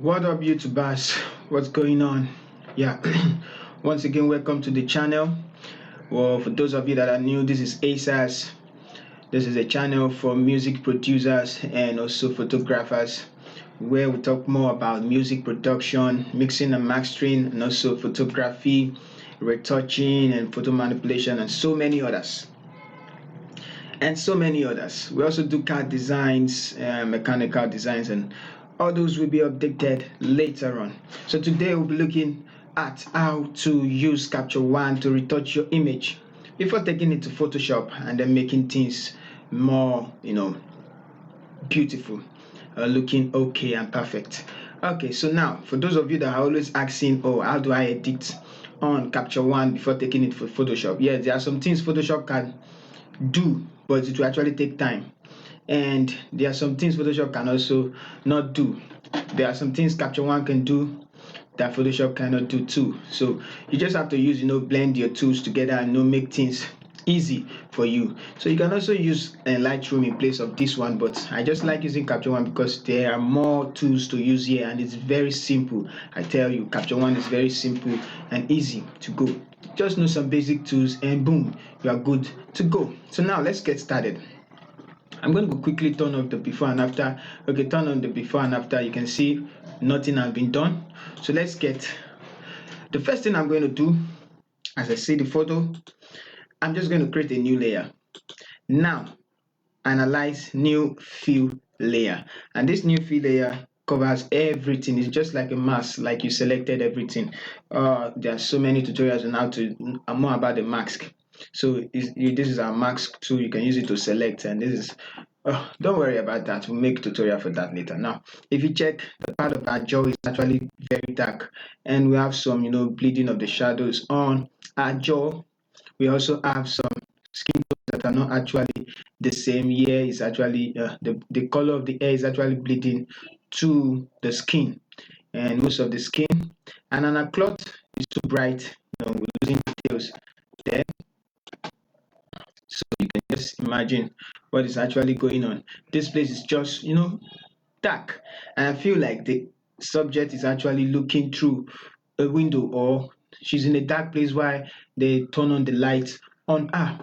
What up, YouTubers? What's going on? Yeah, once again, welcome to the channel. Well, for those of you that are new, this is ASAS. This is a channel for music producers and also photographers where we talk more about music production, mixing and mastering, and also photography, retouching, and photo manipulation, and so many others. We also do card designs, mechanical designs, and all those will be updated later on. So today we'll be looking at how to use Capture One to retouch your image before taking it to Photoshop and then making things more, beautiful, looking okay and perfect. Okay, so now for those of you that are always asking, oh, how do I edit on Capture One before taking it for Photoshop? Yes, there are some things Photoshop can do, but it will actually take time. And there are some things Photoshop can also not do. There are some things Capture One can do that Photoshop cannot do too. So you just have to use, blend your tools together and make things easy for you. So you can also use Lightroom in place of this one, but I just like using Capture One because there are more tools to use here and it's very simple. I tell you, Capture One is very simple and easy to go. Just know some basic tools and boom, you are good to go. So now let's get started. I'm going to quickly turn off the before and after. Okay, turn on the before and after. You can see nothing has been done. So let's get, the first thing I'm going to do, as I see the photo, I'm just going to create a new layer. Now, analyze new fill layer. And this new fill layer covers everything. It's just like a mask, like you selected everything. There are so many tutorials on how to more about the mask. So this is our mask tool. You can use it to select, and this is don't worry about that. We'll make a tutorial for that later. Now, if you check, the part of our jaw is actually very dark, and we have some bleeding of the shadows on our jaw. We also have some skin tones that are not actually the same. Here is actually the color of the hair is actually bleeding to the skin, and most of the skin, and on our cloth is too bright. We're losing details there. So you can just imagine what is actually going on. This place is just dark, and I feel like the subject is actually looking through a window, or she's in a dark place while they turn on the lights on her.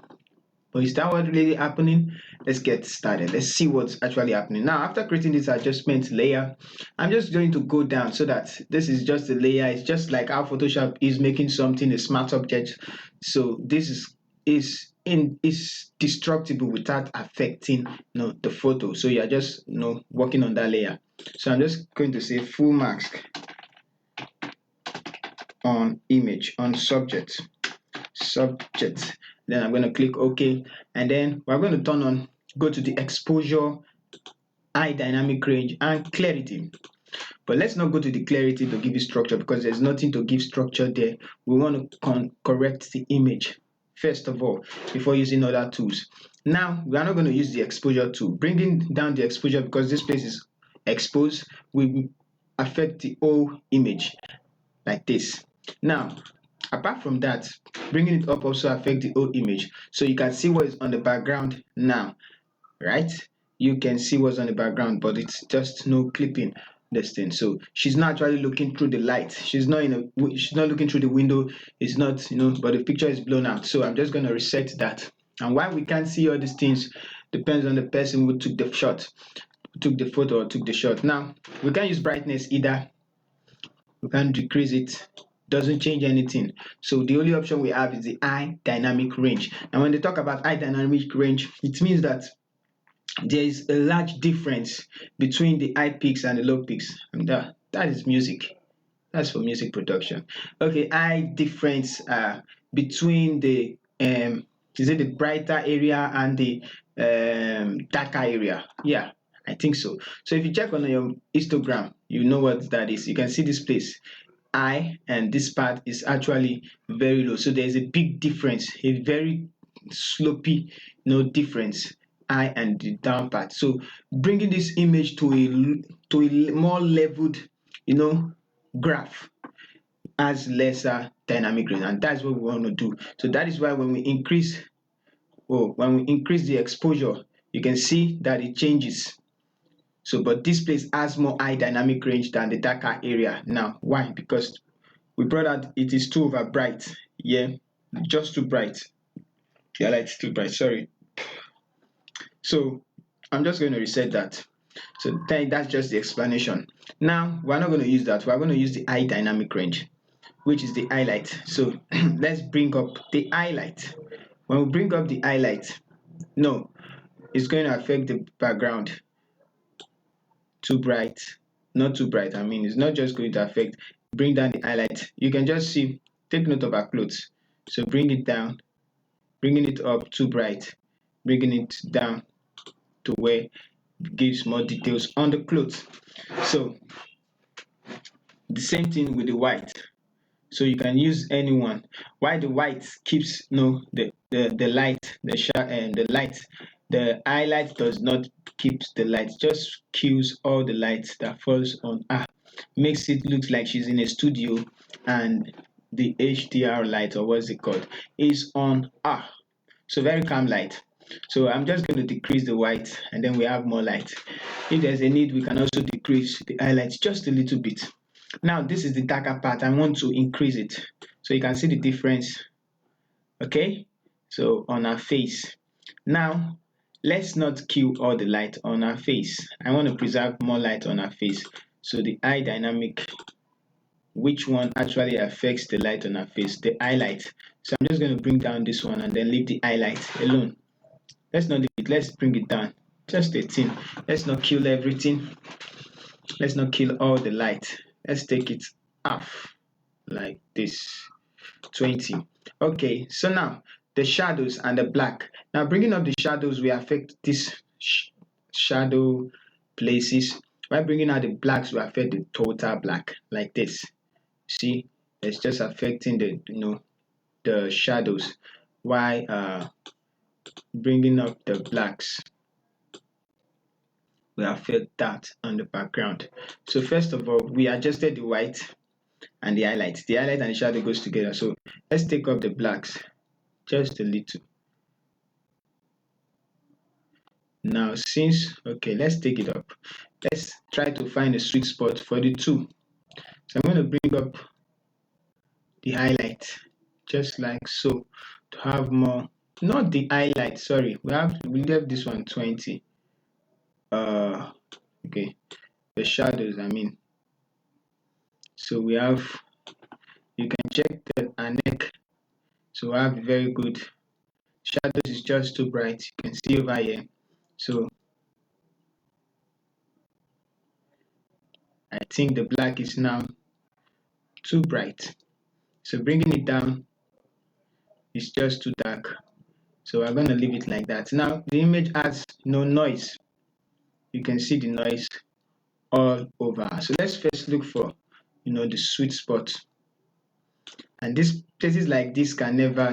But is that what really happening? Let's get started. Let's see what's actually happening. Now, after creating this adjustment layer, I'm just going to go down so that this is just a layer. It's just like how Photoshop is making something a smart object. So this is destructible without affecting the photo. So you're just working on that layer. So I'm just going to say full mask on image on subject. Then I'm going to click OK, and then we're going to go to the exposure, high dynamic range, and clarity. But let's not go to the clarity to give it structure because there's nothing to give structure there. We want to correct the image first of all before using other tools. Now we are not going to use the exposure tool. Bringing down the exposure because this place is exposed will affect the whole image like this. Now, apart from that, bringing it up also affect the whole image. So you can see what is on the background now, right? You can see what's on the background, but it's just no clipping this thing. So she's not actually looking through the light. She's not looking through the window. It's not, but the picture is blown out. So I'm just going to reset that. And why we can't see all these things depends on the person who took the shot, who took the photo or took the shot. Now, we can't use brightness either. We can decrease it, doesn't change anything. So the only option we have is the high dynamic range. And when they talk about high dynamic range, it means that there is a large difference between the high peaks and the low peaks, and that is music. That's for music production. Okay, high difference between the is it the brighter area and the darker area? Yeah, I think so. So if you check on your histogram, you know what that is. You can see this place high, and this part is actually very low. So there's a big difference, a very slopey difference, high and the down part. So bringing this image to a more leveled graph has lesser dynamic range, and that's what we want to do. So that is why when we increase the exposure, you can see that it changes. So but this place has more high dynamic range than the darker area. Now why? Because we brought out it is too over bright. Yeah, just too bright. Yeah, like it's too bright, sorry. So I'm just going to reset that. So then that's just the explanation. Now we're not going to use that, we're going to use the high dynamic range, which is the highlight. So let's bring up the highlight. When we bring up the highlight, no, it's going to affect the background. Too bright, not too bright, I mean it's not just going to affect. Bring down the highlight, you can just see, take note of our clothes. So bring it down, bringing it up too bright, bringing it down to where it gives more details on the clothes. So the same thing with the white. So you can use any one. Why the white keeps the light, the light, the highlight does not keep the light, just kills all the light that falls on her, makes it look like she's in a studio and the HDR light, or what's it called, is on her. So very calm light. So I'm just going to decrease the white and then we have more light. If there's a need, we can also decrease the highlights just a little bit. Now this is the darker part, I want to increase it so you can see the difference. Okay, so on our face. Now let's not kill all the light on our face. I want to preserve more light on our face. So the high dynamic, which one actually affects the light on our face? The highlight. So I'm just going to bring down this one and then leave the highlight alone. Let's not leave it, let's bring it down just 18. Let's not kill everything, let's not kill all the light, let's take it half like this, 20. Okay, so now the shadows and the black. Now bringing up the shadows will affect this shadow places, while bringing out the blacks will affect the total black like this. See, it's just affecting the the shadows, while bringing up the blacks will affect that on the background. So first of all, we adjusted the white and the highlight. The highlight and the shadow goes together. So let's take up the blacks just a little. Now okay, let's take it up. Let's try to find a sweet spot for the two. So I'm going to bring up the highlight just like so to have more, not the highlight, sorry, we left this one 20. Okay, the shadows, I mean. So we have, you can check the neck. So we have very good. Shadows is just too bright, you can see over here. So I think the black is now too bright. So bringing it down is just too dark. So we're going to leave it like that. Now the image has no noise. You can see the noise all over. So let's first look for the sweet spot. And these places like this can never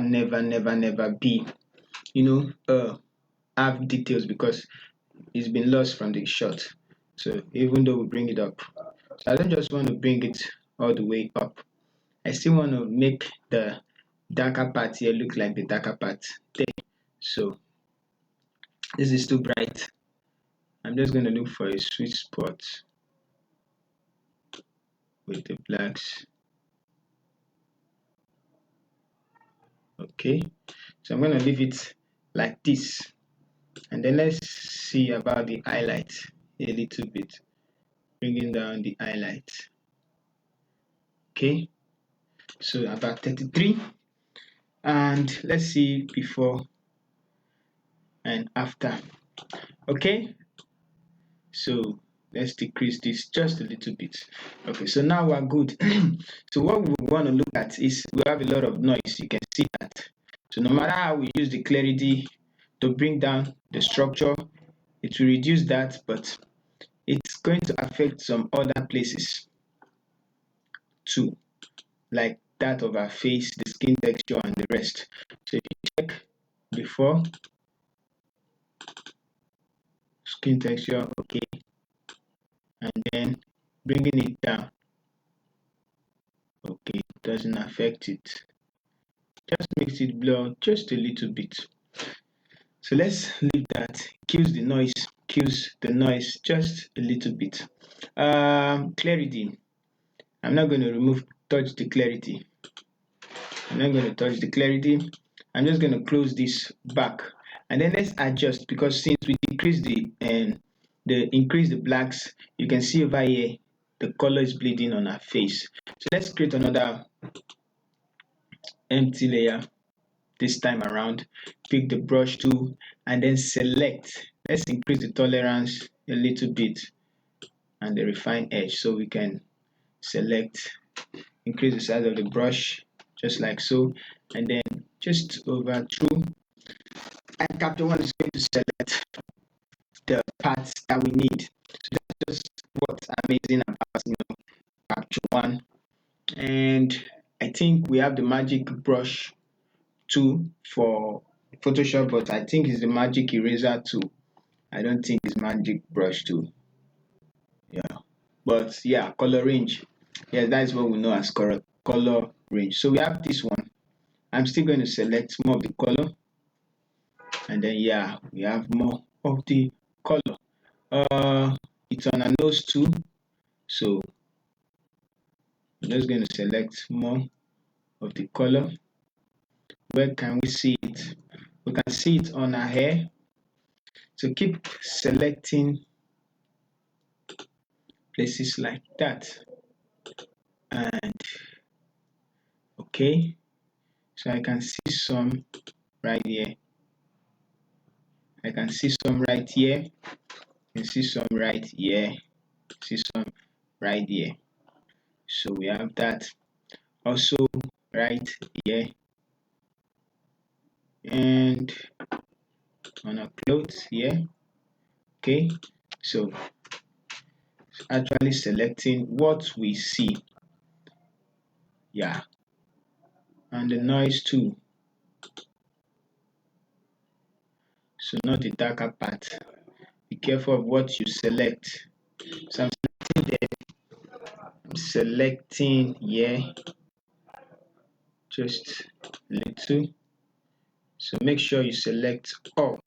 be have details because it's been lost from the shot. So even though we bring it up, so I don't just want to bring it all the way up. I still want to make the darker part here look like the darker part there. So this is too bright. I'm just going to look for a sweet spot with the blacks. Okay, so I'm going to leave it like this, and then let's see about the highlight a little bit, bringing down the highlight. Okay, so about 33, and let's see before and after. Okay, so let's decrease this just a little bit. Okay, so now we're good. So what we want to look at is we have a lot of noise, you can see that. So no matter how we use the clarity to bring down the structure, it will reduce that, but it's going to affect some other places too, like that of our face, the skin texture and the rest. So if you check before, skin texture, okay, and then bringing it down, okay, doesn't affect it, just makes it blur just a little bit. So let's leave that, kills the noise, excuse the noise just a little bit. Clarity. I'm not going to touch the clarity. I'm not going to touch the clarity. I'm just going to close this back, and then let's adjust, because since we decrease the increase the blacks, you can see over here the color is bleeding on our face. So let's create another empty layer this time around. Pick the brush tool and then select. Let's increase the tolerance a little bit and the refine edge, so we can select, increase the size of the brush just like so, and then just over through. And Capture One is going to select the parts that we need. So that's just what's amazing about Capture One. And I think we have the magic brush tool for Photoshop, but I think it's the magic eraser tool. I don't think it's magic brush tool. Yeah, but yeah, color range. Yeah, that's what we know as color range. So we have this one. I'm still going to select more of the color, and then yeah, we have more of the color. It's on a nose too, so I'm just going to select more of the color. Where can we see it? We can see it on our hair. So keep selecting places like that. And okay, so I can see some right here. I can see some right here. I can see some right here. See some right here. So we have that also right here, and on our clothes here. Okay, so actually selecting what we see. Yeah, and the noise too. So not the darker part. Be careful of what you select. So I'm selecting there. I'm selecting here just a little. So make sure you select all.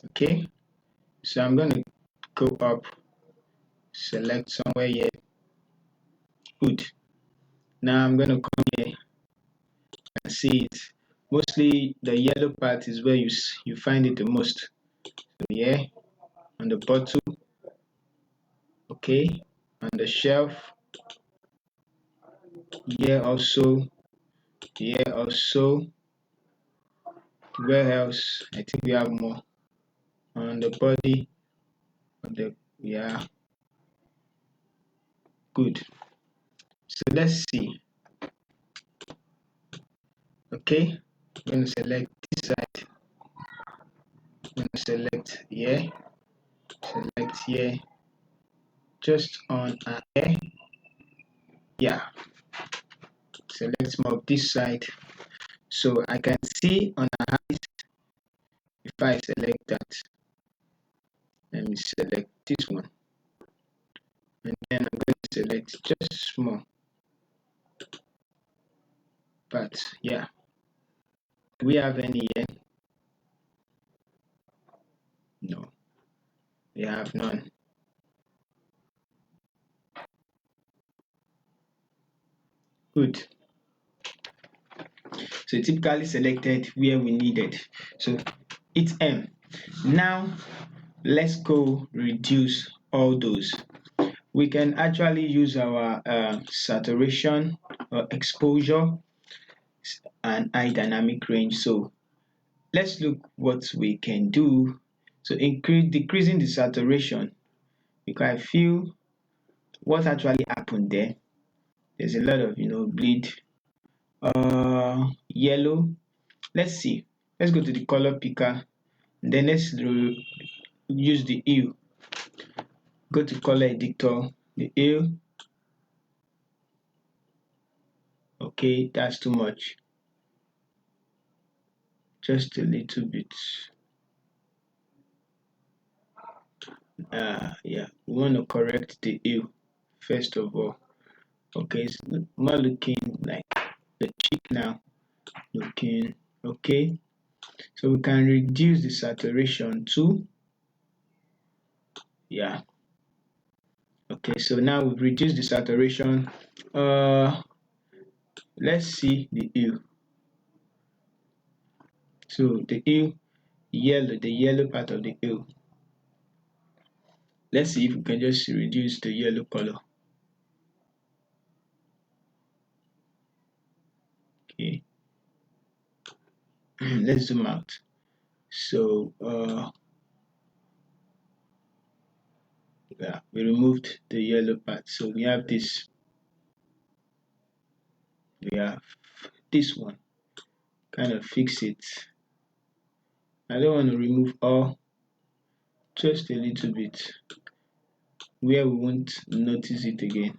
Okay, so I'm going to go up, select somewhere here. Good. Now I'm going to come here and see it. Mostly the yellow part is where you find it the most. So here on the bottle, okay, on the shelf, here also, where else? I think we have more on the body of the, yeah, good. So let's see. Okay, I'm going to select this side. I'm going to select here, select here, just on our hair. Yeah, select more of this side, so I can see on our eyes. If I select that, let me select this one, and then I'm going to select just small parts. Yeah, do we have any here? No, we have none. Good. So typically selected where we needed. So it's M. Now let's go reduce all those. We can actually use our saturation or exposure and high dynamic range. So let's look what we can do. So decreasing the saturation, because I feel what actually happened there. There's a lot of bleed. Yellow. Let's see. Let's go to the color picker. And then let's use the hue. Go to color editor. The hue. Okay, that's too much. Just a little bit. Yeah, we want to correct the hue first of all. Okay, it's not looking like the cheek now. Looking okay. So we can reduce the saturation to, yeah. Okay, so now we've reduced the saturation. Let's see the hue. So the hue, yellow, the yellow part of the hue. Let's see if we can just reduce the yellow color. Okay. Let's zoom out. So yeah, we removed the yellow part. So we have this. We have this one. Kind of fix it. I don't want to remove all, just a little bit, where we won't notice it again.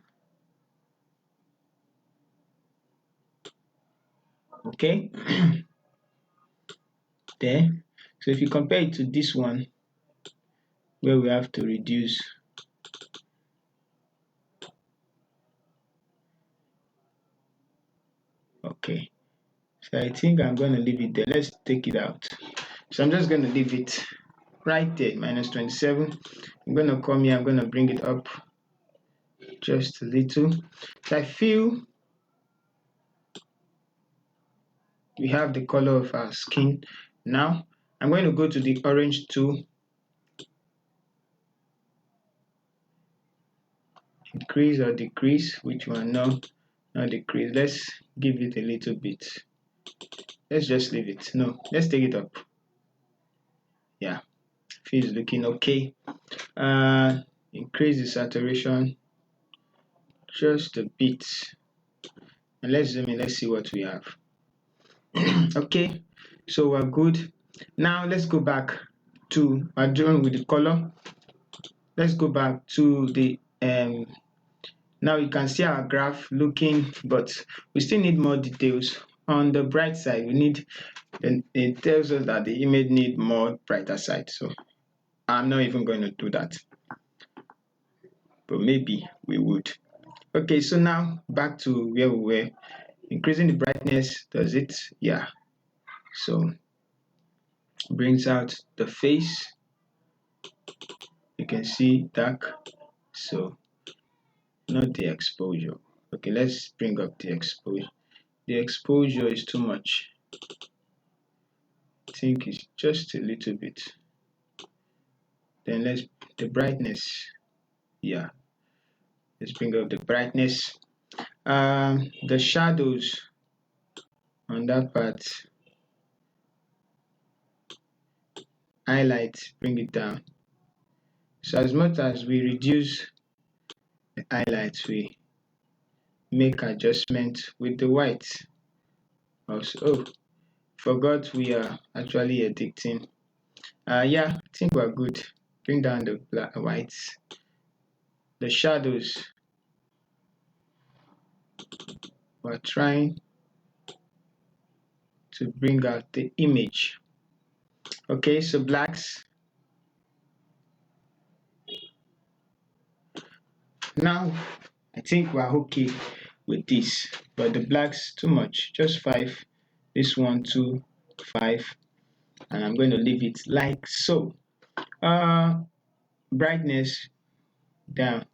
Okay. There. So if you compare it to this one, where we have to reduce, okay, so I think I'm going to leave it there. Let's take it out. So I'm just going to leave it right there, -27. I'm going to come here, I'm going to bring it up just a little. So I feel we have the color of our skin. Now I'm going to go to the orange tool, increase or decrease, which one? No, not decrease. Let's give it a little bit. Let's just leave it. No, let's take it up. Yeah, feels looking okay. Increase the saturation just a bit, and let's zoom in. Let's see what we have. Okay, so we're good. Now let's go back to our drawing with the color. Let's go back to the now you can see our graph looking, but we still need more details. On the bright side, we need, it tells us that the image need more brighter side. So I'm not even going to do that, but maybe we would. Okay, so now back to where we were. Increasing the brightness does it? Yeah. So brings out the face. You can see dark. So not the exposure. Okay, let's bring up the exposure. The exposure is too much. I think it's just a little bit. Then let's the brightness. Yeah, let's bring up the brightness. The shadows on that part, highlight, bring it down. So as much as we reduce the highlights, we make adjustment with the white. Also, oh, forgot we are actually editing. Yeah, I think we're good. Bring down the black whites. The shadows, we're trying to bring out the image. Okay, so blacks. Now I think we're okay with this, but the blacks too much. Just 5. This one, 2, 5, and I'm going to leave it like so. Brightness down.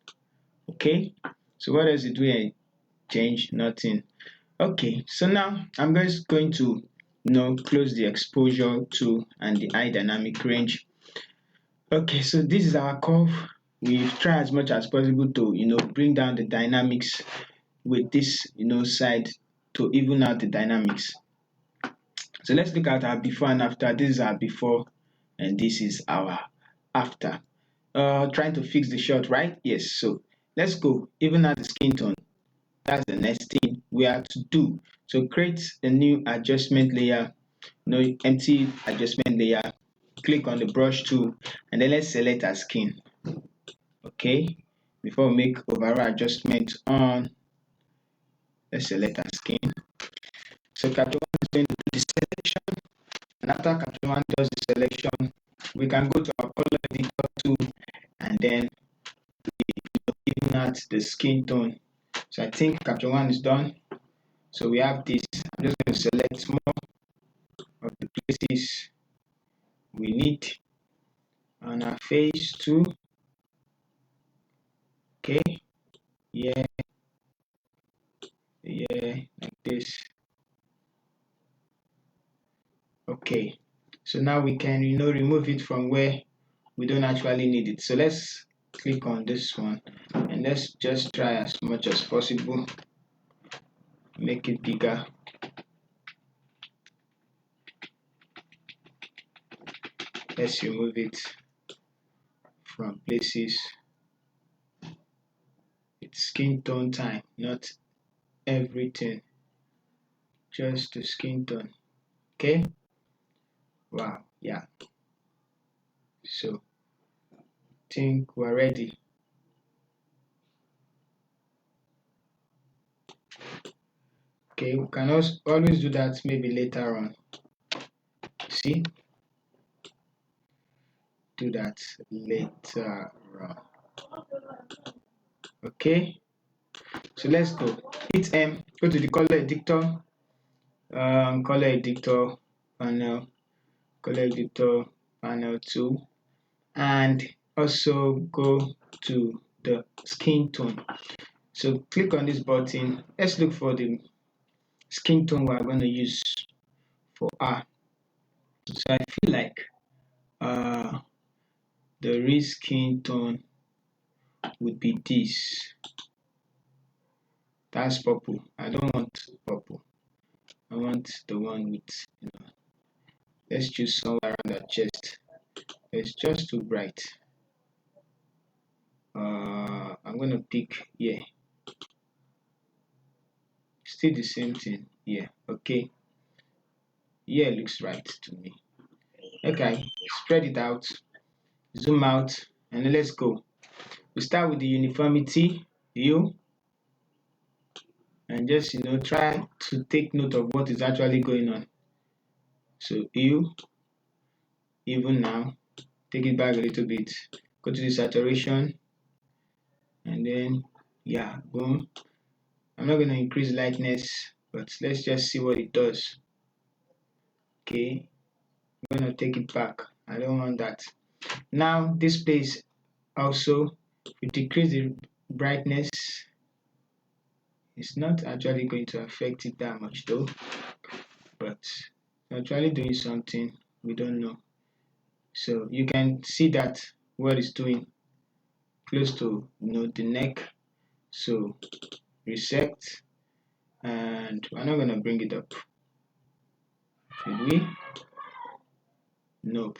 Okay, so what does it do here? Change nothing. Okay, so now I'm just going to close the exposure to and the high dynamic range. Okay, so this is our curve. We've tried as much as possible to bring down the dynamics with this side to even out the dynamics. So let's look at our before and after. This is our before and this is our after. Trying to fix the shot, right? Yes. So let's go even at the skin tone. That's the next thing we have to do. So create a new adjustment layer, empty adjustment layer. Click on the brush tool and then let's select our skin. Okay, before we make overall adjustment on, let's select our skin. So Capture One is going to do the selection, and after Capture One does the selection, we can go to our color editor tool and then even out the skin tone. So I think Capture One is done. So we have this. I'm just going to select more. of the places we need on our face too. Okay, yeah, like this. Okay, so now we can remove it from where we don't actually need it. So let's click on this one and let's just try as much as possible, make it bigger. Let's remove it from places. It's skin tone time, not everything, just the skin tone. Okay, wow, yeah, so think we're ready. Okay, we can also always do that maybe later on. See, do that later on. Okay, so let's go. Hit M, go to the color editor, color editor panel, color editor panel 2, and also go to the skin tone. So click on this button. Let's look for the skin tone we're going to use for R. So I feel like the real skin tone would be this. That's purple. I don't want purple. I want the one with, let's choose somewhere around the chest. It's just too bright. I'm gonna pick here. Still the same thing. Yeah, okay. Yeah, looks right to me. Okay, spread it out, zoom out, and let's go. We start with the uniformity view and just try to take note of what is actually going on. So hue, even now, take it back a little bit, go to the saturation, and then yeah, boom. I'm not going to increase lightness, but let's just see what it does. Okay, I'm going to take it back. I don't want that. Now this place also, we decrease the brightness. It's not actually going to affect it that much though, but actually doing something we don't know. So you can see that what it's doing close to the neck. So reset, and we're not gonna bring it up. Should we? Nope.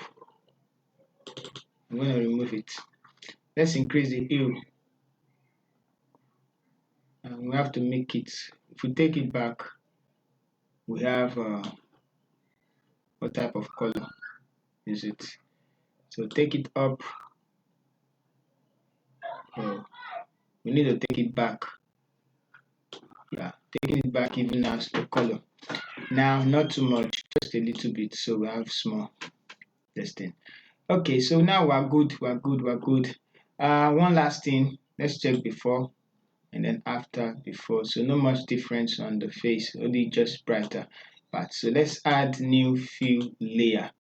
I'm gonna remove it. Let's increase the hue, and we have to make it. If we take it back, we have what type of color is it? So take it up. Oh, we need to take it back. Yeah, taking it back even as the color. Now, not too much, just a little bit, so we have small this thing. Okay, so now we're good. One last thing, let's check before and then after before. So no much difference on the face, only just brighter. But so let's add new fill layer.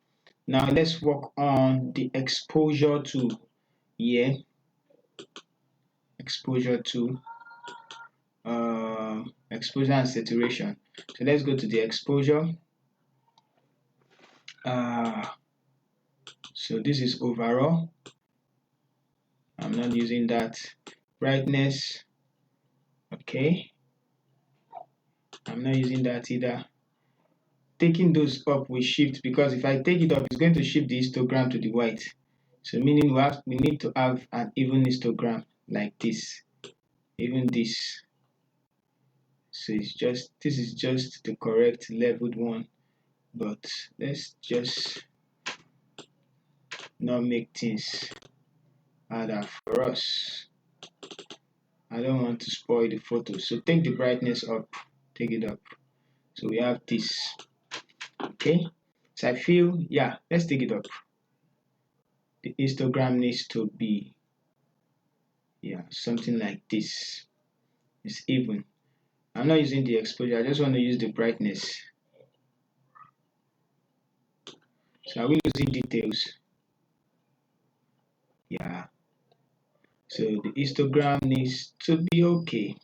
Now let's work on the exposure tool here. Exposure tool, exposure and saturation. So let's go to the exposure. So this is overall. I'm not using that. Brightness, okay, I'm not using that either. Taking those up with shift, because if I take it up, it's going to shift the histogram to the white. So meaning we need to have an even histogram like this, even this. So this is just the correct leveled one, but let's just not make things harder for us. I don't want to spoil the photo. So take the brightness up, take it up. So we have this. Okay. So I feel, yeah, let's take it up. The histogram needs to be, yeah, something like this. It's even. I'm not using the exposure, I just want to use the brightness. So are we losing details? Yeah. So the histogram needs to be okay.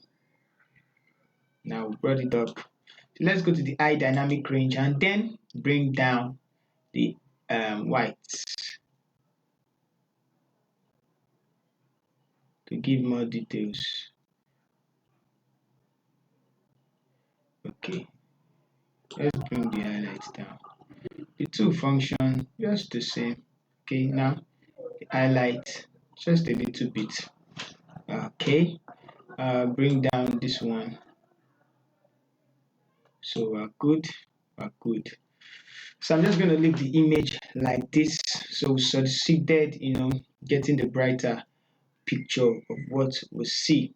Now we brought it up. So let's go to the eye dynamic range and then bring down the whites to give more details. Okay, let's bring the highlights down. The two function just the same. Okay, now the highlight just a little bit. Okay, bring down this one. So we're good. We're good. So I'm just going to leave the image like this. So we succeeded, getting the brighter picture of what we see.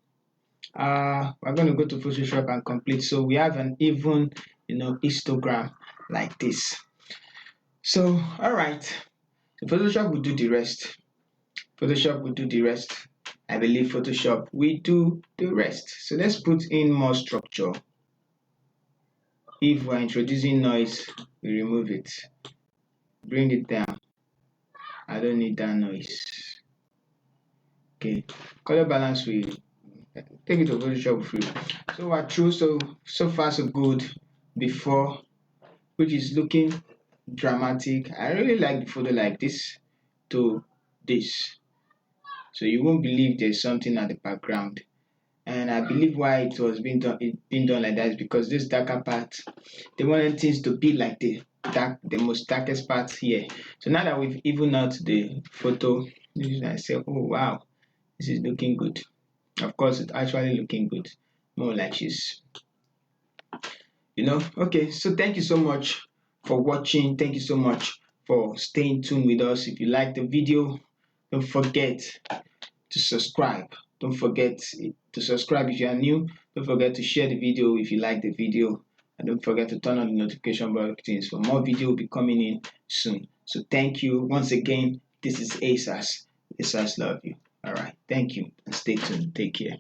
We're going to go to Photoshop and complete. So we have an even, histogram like this. So, all right. So Photoshop will do the rest. Photoshop will do the rest. I believe Photoshop will do the rest. So let's put in more structure. If we're introducing noise, we remove it. Bring it down. I don't need that noise. Okay. Color balance, we take it to Photoshop free. So we're through. So far so good. Before, which is looking dramatic. I really like the photo like this to this. So you won't believe there's something at the background. And I believe why it was being done like that is because this darker part, they wanted things to be like the most darkest part here. So now that we've evened out the photo, I say, oh wow, this is looking good. Of course, it's actually looking good. More like she's, Okay, so thank you so much for watching. Thank you so much for staying tuned with us. If you like the video, don't forget to subscribe. Don't forget to subscribe if you are new. Don't forget to share the video if you like the video. And don't forget to turn on the notification buttons for more video will be coming in soon. So thank you once again. This is ASAS. ASAS love you. All right. Thank you and stay tuned. Take care.